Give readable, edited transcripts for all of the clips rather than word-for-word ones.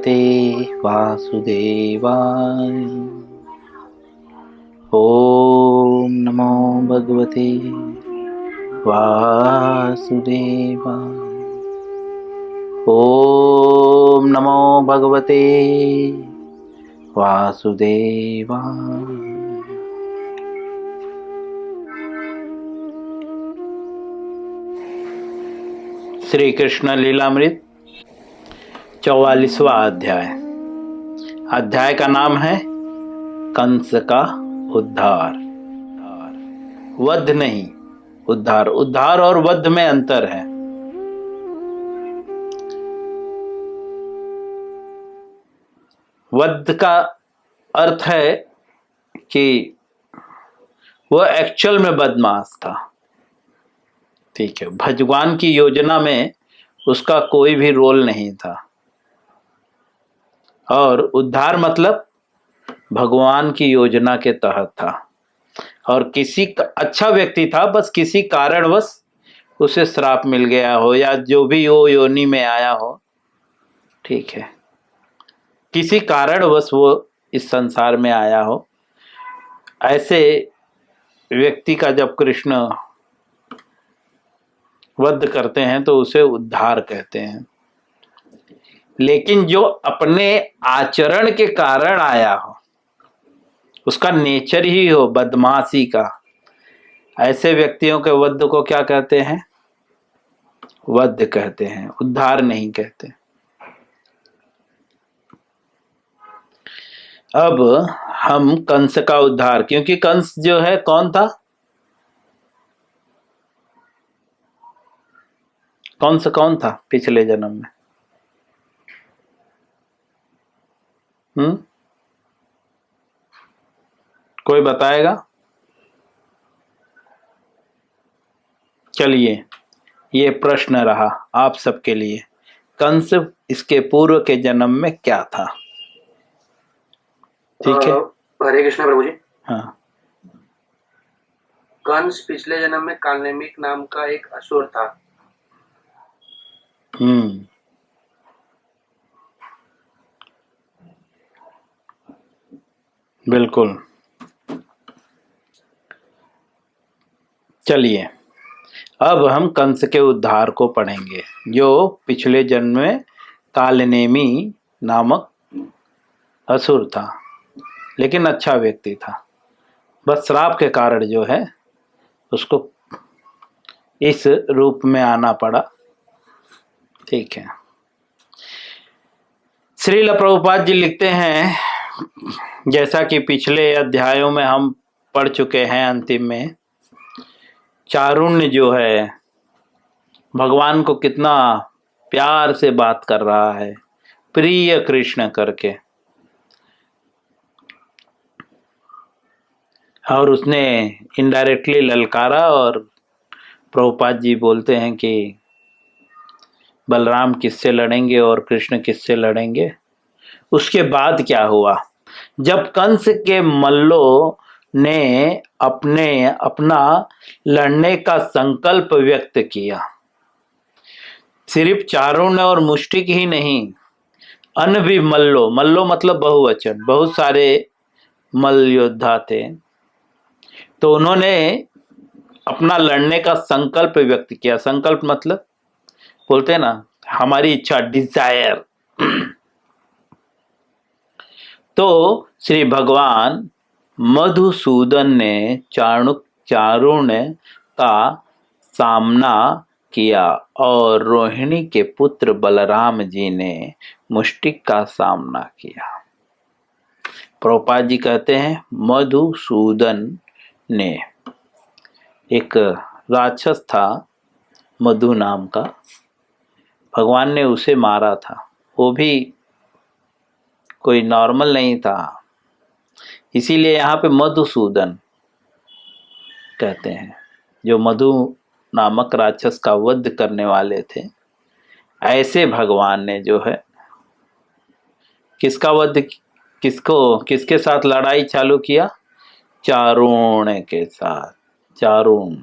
भगवते वासुदेवाय। ओम नमो भगवते वासुदेवाय। ओम नमो भगवते वासुदेवाय। श्री कृष्ण लीलामृत 44वां अध्याय। अध्याय का नाम है कंस का उद्धार। वध नहीं, उद्धार। उद्धार और वध में अंतर है। वध का अर्थ है कि वह एक्चुअल में बदमाश था, ठीक है। भगवान की योजना में उसका कोई भी रोल नहीं था। और उद्धार मतलब भगवान की योजना के तहत था और किसी अच्छा व्यक्ति था, बस किसी कारणवश उसे श्राप मिल गया हो या जो भी हो योनि में आया हो, ठीक है। किसी कारणवश वो इस संसार में आया हो, ऐसे व्यक्ति का जब कृष्ण वध करते हैं तो उसे उद्धार कहते हैं। लेकिन जो अपने आचरण के कारण आया हो, उसका नेचर ही हो बदमाशी का, ऐसे व्यक्तियों के वध को क्या कहते हैं? वध कहते हैं, उद्धार नहीं कहते। अब हम कंस का उद्धार, क्योंकि कंस जो है कौन था? कंस कौन था पिछले जन्म में? कोई बताएगा? चलिए, ये प्रश्न रहा आप सबके लिए। कंस इसके पूर्व के जन्म में क्या था? ठीक है। हरे कृष्ण प्रभु जी। हाँ, कंस पिछले जन्म में कालनेमिक नाम का एक असुर था। बिल्कुल। चलिए, अब हम कंस के उद्धार को पढ़ेंगे, जो पिछले जन्म में कालनेमी नामक असुर था, लेकिन अच्छा व्यक्ति था। बस श्राप के कारण जो है उसको इस रूप में आना पड़ा, ठीक है। श्रील प्रभुपाद जी लिखते हैं, जैसा कि पिछले अध्यायों में हम पढ़ चुके हैं, अंतिम में चारुण्य जो है भगवान को कितना प्यार से बात कर रहा है, प्रिय कृष्ण करके, और उसने इनडायरेक्टली ललकारा। और प्रभुपाद जी बोलते हैं कि बलराम किससे लड़ेंगे और कृष्ण किससे लड़ेंगे। उसके बाद क्या हुआ? जब कंस के मल्लों ने अपना लड़ने का संकल्प व्यक्त किया, सिर्फ चारुण्य और मुष्टिक ही नहीं, अन्य भी मल्लो मतलब बहुवचन, बहुत सारे मल्ल योद्धा थे, तो उन्होंने अपना लड़ने का संकल्प व्यक्त किया। संकल्प मतलब बोलते हैं ना, हमारी इच्छा, डिजायर। तो श्री भगवान मधुसूदन ने चारुण्य का सामना किया और रोहिणी के पुत्र बलराम जी ने मुष्टिक का सामना किया। प्रभुपाद जी कहते हैं मधुसूदन ने, एक राक्षस था मधु नाम का, भगवान ने उसे मारा था। वो भी कोई नॉर्मल नहीं था, इसीलिए यहाँ पे मधुसूदन कहते हैं। जो मधु नामक राक्षस का वध करने वाले थे, ऐसे भगवान ने जो है किसका वध, किसके साथ लड़ाई चालू किया? चारुण्य के साथ। चारुण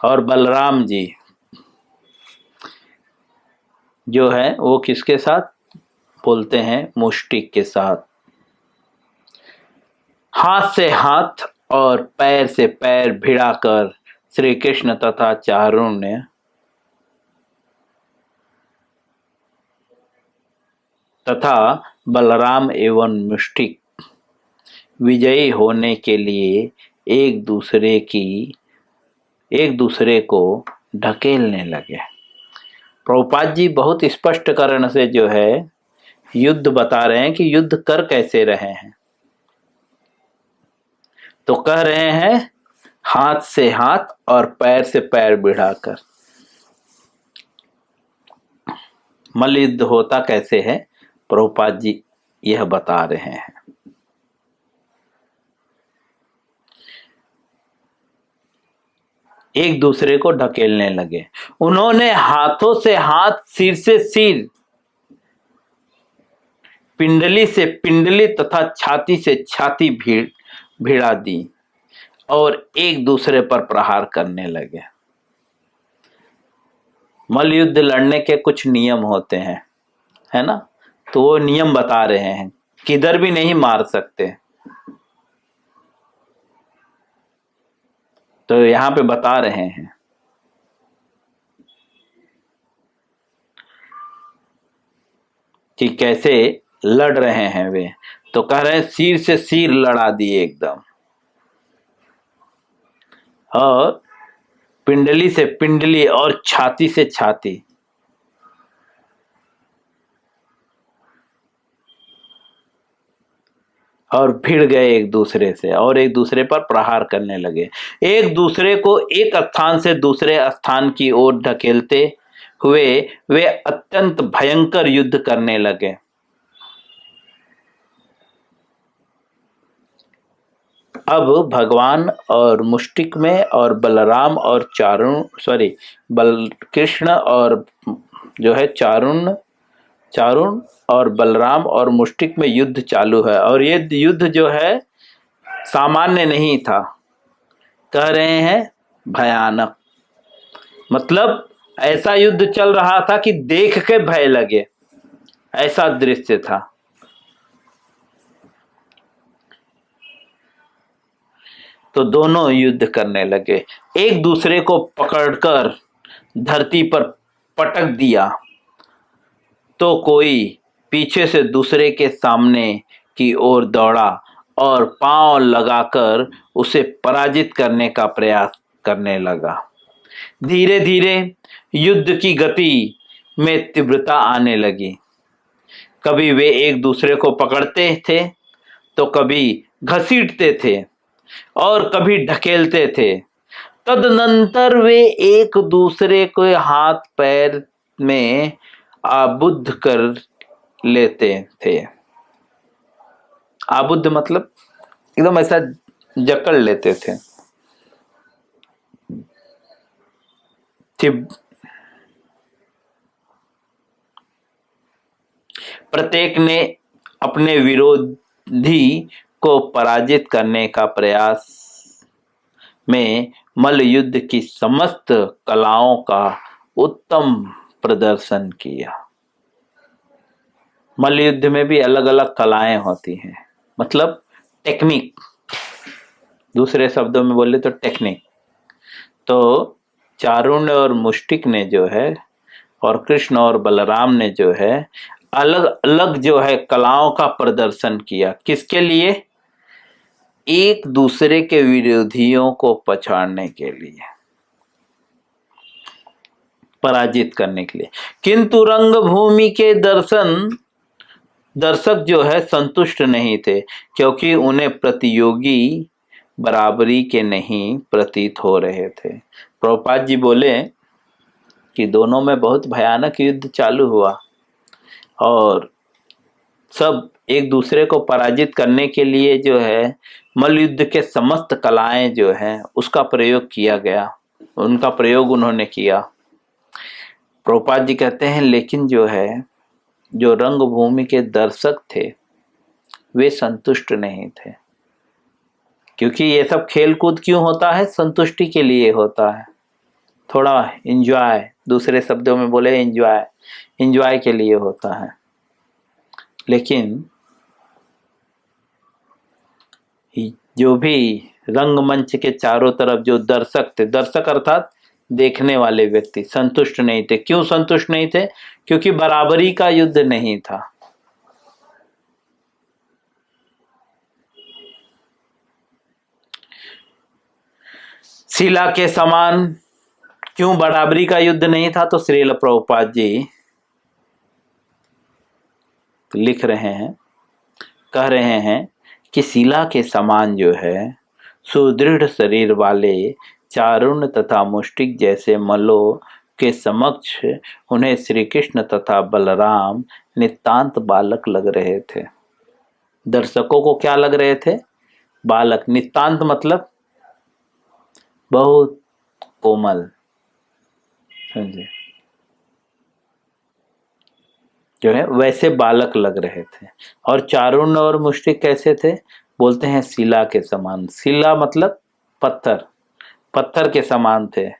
और बलराम जी, जो है वो किसके साथ बोलते हैं? मुष्टिक के साथ। हाथ से हाथ और पैर से पैर भिड़ाकर श्री कृष्ण तथा चारुण्य तथा बलराम एवं मुष्टिक विजयी होने के लिए एक दूसरे को ढकेलने लगे। प्रभुपाद जी बहुत स्पष्टकरण से जो है युद्ध बता रहे हैं कि युद्ध कर कैसे रहे हैं। तो कह रहे हैं हाथ से हाथ और पैर से पैर भिड़ाकर। मल्ल युद्ध होता कैसे है प्रभुपाद जी यह बता रहे हैं। एक दूसरे को ढकेलने लगे। उन्होंने हाथों से हाथ, सिर से सिर, पिंडली से पिंडली तथा छाती से छाती भिड़ा दी और एक दूसरे पर प्रहार करने लगे। मल्ल युद्ध लड़ने के कुछ नियम होते हैं, है ना? तो वो नियम बता रहे हैं, किधर भी नहीं मार सकते। तो यहां पे बता रहे हैं कि कैसे लड़ रहे हैं वे। तो कह रहे हैं सिर से सिर लड़ा दिए एकदम, और पिंडली से पिंडली और छाती से छाती। और भिड़ गए एक दूसरे से और एक दूसरे पर प्रहार करने लगे। एक दूसरे को एक स्थान से दूसरे स्थान की ओर ढकेलते हुए वे अत्यंत भयंकर युद्ध करने लगे। अब भगवान और मुष्टिक में और बलराम और कृष्ण और जो है चारुण और बलराम और मुष्टिक में युद्ध चालू है। और ये युद्ध जो है सामान्य नहीं था, कह रहे हैं भयानक। मतलब ऐसा युद्ध चल रहा था कि देख के भय लगे, ऐसा दृश्य था। तो दोनों युद्ध करने लगे, एक दूसरे को पकड़कर धरती पर पटक दिया तो कोई पीछे से दूसरे के सामने की ओर दौड़ा और पांव लगाकर उसे पराजित करने का प्रयास करने लगा। धीरे धीरे युद्ध की गति में तीव्रता आने लगी। कभी वे एक दूसरे को पकड़ते थे तो कभी घसीटते थे और कभी ढकेलते थे। तदनंतर वे एक दूसरे के हाथ पैर में आबुद्ध कर लेते थे। आबुद्ध मतलब एकदम ऐसा जकड़ लेते थे। प्रत्येक ने अपने विरोधी को पराजित करने का प्रयास में मल्ल युद्ध की समस्त कलाओं का उत्तम प्रदर्शन किया। मल्ल युद्ध में भी अलग अलग कलाएं होती हैं, मतलब टेक्निक, दूसरे शब्दों में बोले तो टेक्निक। तो चारुण्य और मुष्टिक ने जो है और कृष्ण और बलराम ने जो है अलग अलग जो है कलाओं का प्रदर्शन किया। किसके लिए? एक दूसरे के विरोधियों को पछाड़ने के लिए, पराजित करने के लिए। किंतु रंगभूमि के दर्शक जो है संतुष्ट नहीं थे, क्योंकि उन्हें प्रतियोगी बराबरी के नहीं प्रतीत हो रहे थे। प्रभुपाद जी बोले कि दोनों में बहुत भयानक युद्ध चालू हुआ और सब एक दूसरे को पराजित करने के लिए जो है मल्ल युद्ध के समस्त कलाएं जो है उसका प्रयोग किया गया, उनका प्रयोग उन्होंने किया। प्रभुपाद जी कहते हैं लेकिन जो है जो रंगभूमि के दर्शक थे वे संतुष्ट नहीं थे, क्योंकि ये सब खेल कूद क्यों होता है? संतुष्टि के लिए होता है, थोड़ा एंजॉय, दूसरे शब्दों में बोले एंजॉय, एंजॉय के लिए होता है। लेकिन जो भी रंगमंच के चारों तरफ जो दर्शक थे, दर्शक अर्थात देखने वाले व्यक्ति, संतुष्ट नहीं थे। क्यों संतुष्ट नहीं थे? क्योंकि बराबरी का युद्ध नहीं था। शिला के समान क्यों बराबरी का युद्ध नहीं था? तो श्रील प्रभुपाद जी लिख रहे हैं, कह रहे हैं कि शिला के समान जो है सुदृढ़ शरीर वाले चारुण तथा मुष्टिक जैसे मल्लों के समक्ष उन्हें श्री कृष्ण तथा बलराम नितांत बालक लग रहे थे। दर्शकों को क्या लग रहे थे? बालक। नितांत मतलब बहुत कोमल, समझे, जो है वैसे बालक लग रहे थे। और चारुण और मुष्टिक कैसे थे? बोलते हैं शिला के समान। शिला मतलब पत्थर, पत्थर के समान थे।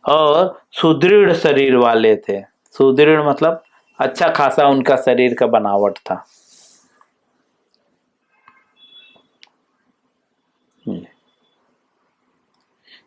और सुदृढ़ शरीर वाले थे। सुदृढ़ मतलब अच्छा खासा उनका शरीर का बनावट था।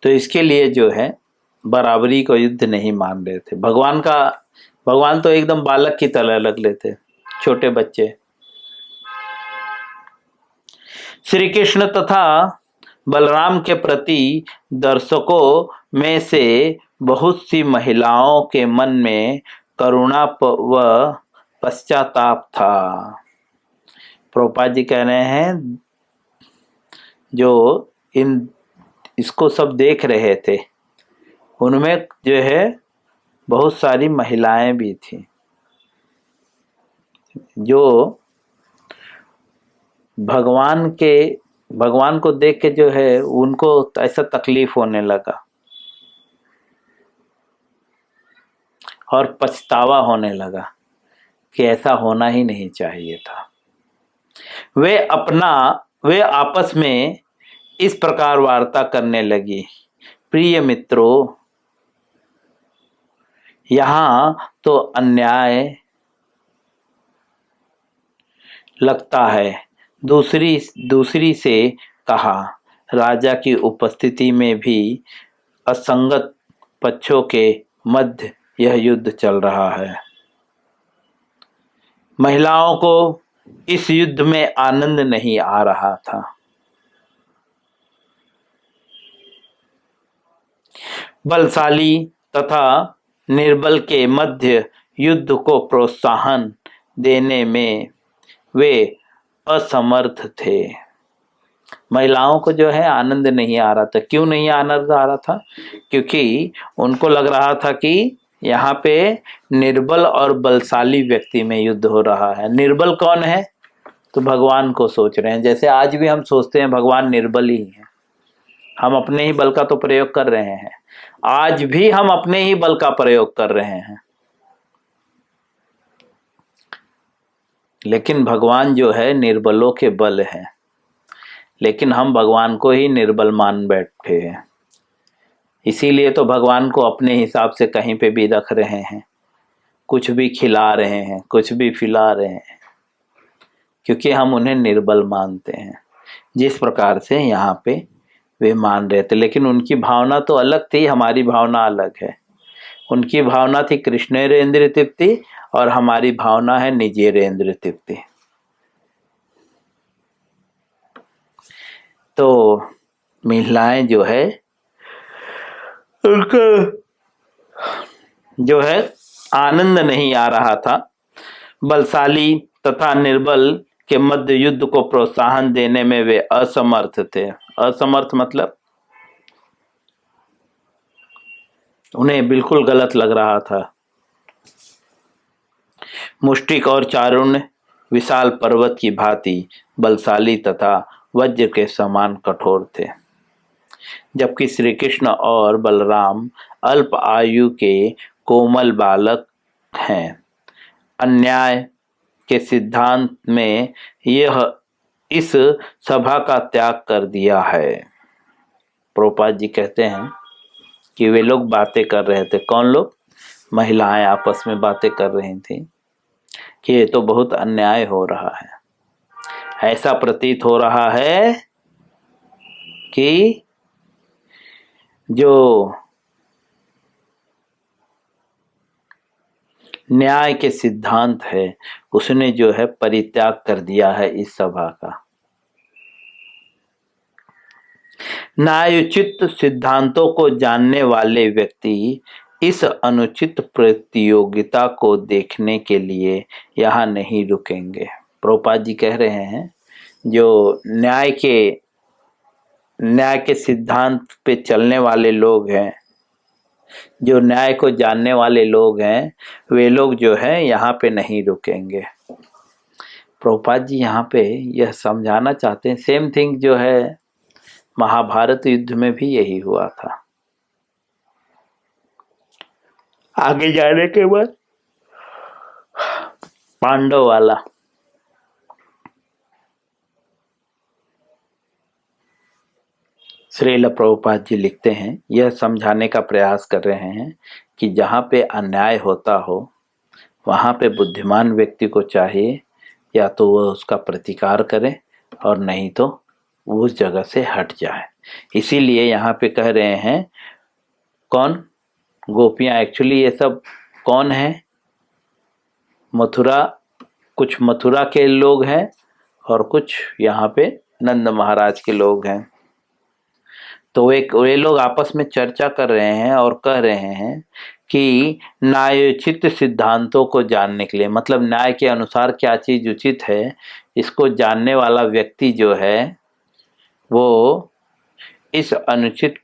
तो इसके लिए जो है बराबरी को युद्ध नहीं मान रहे थे। भगवान तो एकदम बालक की तरह लग लेते, छोटे बच्चे। श्री कृष्ण तथा बलराम के प्रति दर्शकों में से बहुत सी महिलाओं के मन में करुणा व पश्चाताप था। प्रभुपाद जी कह रहे हैं जो इसको सब देख रहे थे उनमें जो है बहुत सारी महिलाएं भी थी, जो भगवान को देख के जो है उनको ऐसा तकलीफ होने लगा और पछतावा होने लगा कि ऐसा होना ही नहीं चाहिए था। वे आपस में इस प्रकार वार्ता करने लगी, प्रिय मित्रों, यहाँ तो अन्याय लगता है। दूसरी से कहा, राजा की उपस्थिति में भी असंगत पक्षों के मध्य यह युद्ध चल रहा है। महिलाओं को इस युद्ध में आनंद नहीं आ रहा था। बलशाली तथा निर्बल के मध्य युद्ध को प्रोत्साहन देने में वे असमर्थ थे। महिलाओं को जो है आनंद नहीं आ रहा था। क्यों नहीं आनंद आ रहा था? क्योंकि उनको लग रहा था कि यहाँ पे निर्बल और बलशाली व्यक्ति में युद्ध हो रहा है। निर्बल कौन है? तो भगवान को सोच रहे हैं। जैसे आज भी हम सोचते हैं भगवान निर्बल ही है, हम अपने ही बल का तो प्रयोग कर रहे हैं। आज भी हम अपने ही बल का प्रयोग कर रहे हैं, लेकिन भगवान जो है निर्बलों के बल है। लेकिन हम भगवान को ही निर्बल मान बैठे हैं। इसीलिए तो भगवान को अपने हिसाब से कहीं पे भी रख रहे हैं, कुछ भी खिला रहे हैं, कुछ भी पिला रहे हैं, क्योंकि हम उन्हें निर्बल मानते हैं। जिस प्रकार से यहाँ पे वे मान रहे थे, लेकिन उनकी भावना तो अलग थी, हमारी भावना अलग है। उनकी भावना थी कृष्णेन्द्र तृप्ति और हमारी भावना है निजेरेंद्र तृप्ति। तो महिलाएं जो है उनका जो है आनंद नहीं आ रहा था। बलशाली तथा निर्बल के मध्य युद्ध को प्रोत्साहन देने में वे असमर्थ थे। असमर्थ मतलब उन्हें बिल्कुल गलत लग रहा था। मुष्टिक और चारुण्य विशाल पर्वत की भांति बलशाली तथा वज्र के समान कठोर थे, जबकि श्री कृष्ण और बलराम अल्प आयु के कोमल बालक हैं। अन्याय के सिद्धांत में यह इस सभा का त्याग कर दिया है। प्रभुपाद जी कहते हैं कि वे लोग बातें कर रहे थे। कौन लोग? महिलाएं आपस में बातें कर रही थी कि ये तो बहुत अन्याय हो रहा है। ऐसा प्रतीत हो रहा है कि जो न्याय के सिद्धांत है उसने जो है परित्याग कर दिया है इस सभा का। न्यायोचित सिद्धांतों को जानने वाले व्यक्ति इस अनुचित प्रतियोगिता को देखने के लिए यहाँ नहीं रुकेंगे। प्रभुपाद जी कह रहे हैं जो न्याय के सिद्धांत पे चलने वाले लोग हैं, जो न्याय को जानने वाले लोग हैं, वे लोग जो है यहाँ पे नहीं रुकेंगे। प्रभुपाद जी यहाँ पे यह समझाना चाहते हैं, सेम थिंग जो है महाभारत युद्ध में भी यही हुआ था। आगे जाने के बाद पांडव वाला श्रील प्रभुपाद जी लिखते हैं, यह समझाने का प्रयास कर रहे हैं कि जहाँ पे अन्याय होता हो वहाँ पे बुद्धिमान व्यक्ति को चाहिए या तो वह उसका प्रतिकार करे और नहीं तो वो उस जगह से हट जाए। इसीलिए यहाँ पे कह रहे हैं कौन गोपियाँ, एक्चुअली ये सब कौन है, मथुरा, कुछ मथुरा के लोग हैं और कुछ यहाँ पे नंद महाराज के लोग हैं। तो वे लोग आपस में चर्चा कर रहे हैं और कह रहे हैं कि न्यायोचित सिद्धांतों को जानने के लिए, मतलब न्याय के अनुसार क्या चीज उचित है, इसको जानने वाला व्यक्ति जो है वो इस अनुचित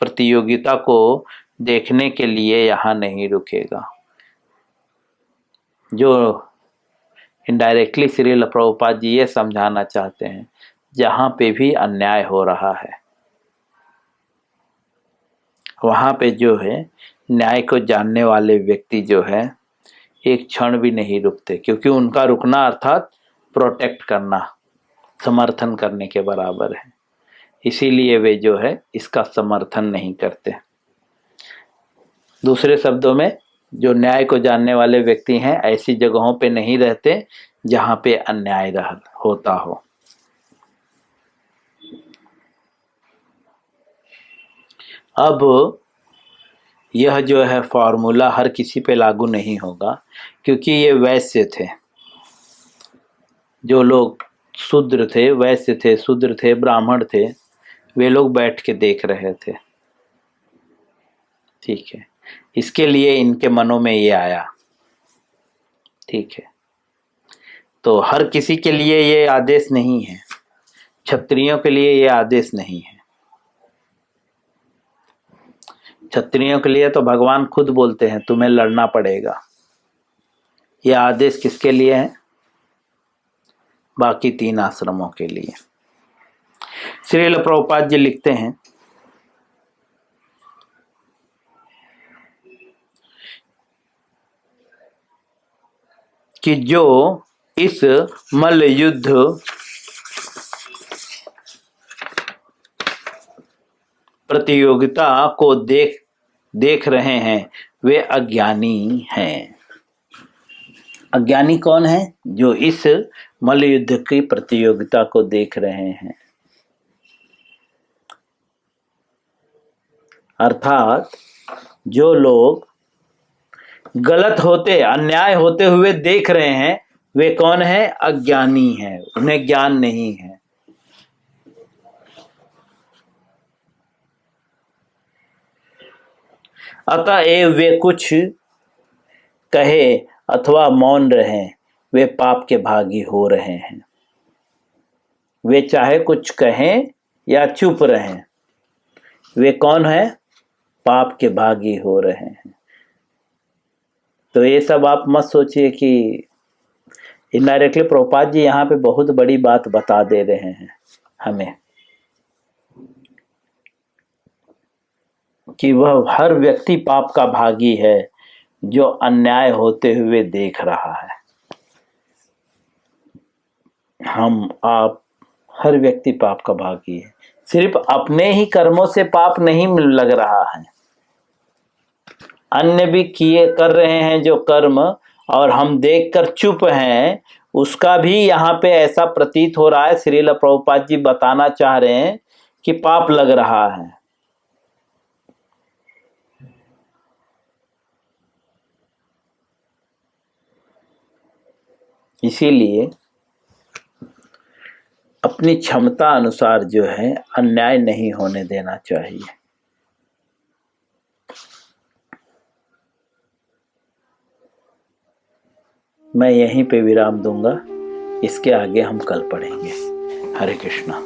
प्रतियोगिता को देखने के लिए यहाँ नहीं रुकेगा। जो इनडायरेक्टली श्रील प्रभुपाद जी ये समझाना चाहते हैं, जहाँ पे भी अन्याय हो रहा है वहाँ पे जो है न्याय को जानने वाले व्यक्ति जो है एक क्षण भी नहीं रुकते, क्योंकि उनका रुकना अर्थात प्रोटेक्ट करना, समर्थन करने के बराबर है। इसीलिए वे जो है इसका समर्थन नहीं करते। दूसरे शब्दों में जो न्याय को जानने वाले व्यक्ति हैं ऐसी जगहों पे नहीं रहते जहाँ पे अन्याय होता हो। अब यह जो है फॉर्मूला हर किसी पे लागू नहीं होगा, क्योंकि ये वैश्य थे, जो लोग शूद्र थे, वैश्य थे, शूद्र थे, ब्राह्मण थे, वे लोग बैठ के देख रहे थे। ठीक है, इसके लिए इनके मनों में ये आया। ठीक है, तो हर किसी के लिए ये आदेश नहीं है, क्षत्रियों के लिए ये आदेश नहीं है। क्षत्रियों के लिए तो भगवान खुद बोलते हैं तुम्हें लड़ना पड़ेगा। ये आदेश किसके लिए है? बाकी 3 आश्रमों के लिए। श्रील प्रभुपाद जी लिखते हैं कि जो इस मल्ल युद्ध प्रतियोगिता को देख रहे हैं वे अज्ञानी हैं। अज्ञानी कौन है? जो इस मल्ल युद्ध की प्रतियोगिता को देख रहे हैं। अर्थात जो लोग गलत होते, अन्याय होते हुए देख रहे हैं वे कौन है? अज्ञानी हैं, उन्हें ज्ञान नहीं है। अतएव वे कुछ कहे अथवा मौन रहें, वे पाप के भागी हो रहे हैं। वे चाहे कुछ कहें या चुप रहें, वे कौन है? पाप के भागी हो रहे हैं। तो ये सब आप मत सोचिए कि इनडायरेक्टली प्रभुपाद जी यहाँ पे बहुत बड़ी बात बता दे रहे हैं हमें कि वह हर व्यक्ति पाप का भागी है जो अन्याय होते हुए देख रहा है। हम आप हर व्यक्ति पाप का भागी है। सिर्फ अपने ही कर्मों से पाप नहीं लग रहा है, अन्य भी किए कर रहे हैं जो कर्म, और हम देखकर चुप हैं, उसका भी यहाँ पे ऐसा प्रतीत हो रहा है। श्रील प्रभुपाद जी बताना चाह रहे हैं कि पाप लग रहा है। इसीलिए अपनी क्षमता अनुसार जो है अन्याय नहीं होने देना चाहिए। मैं यहीं पे विराम दूंगा, इसके आगे हम कल पढ़ेंगे। हरे कृष्णा।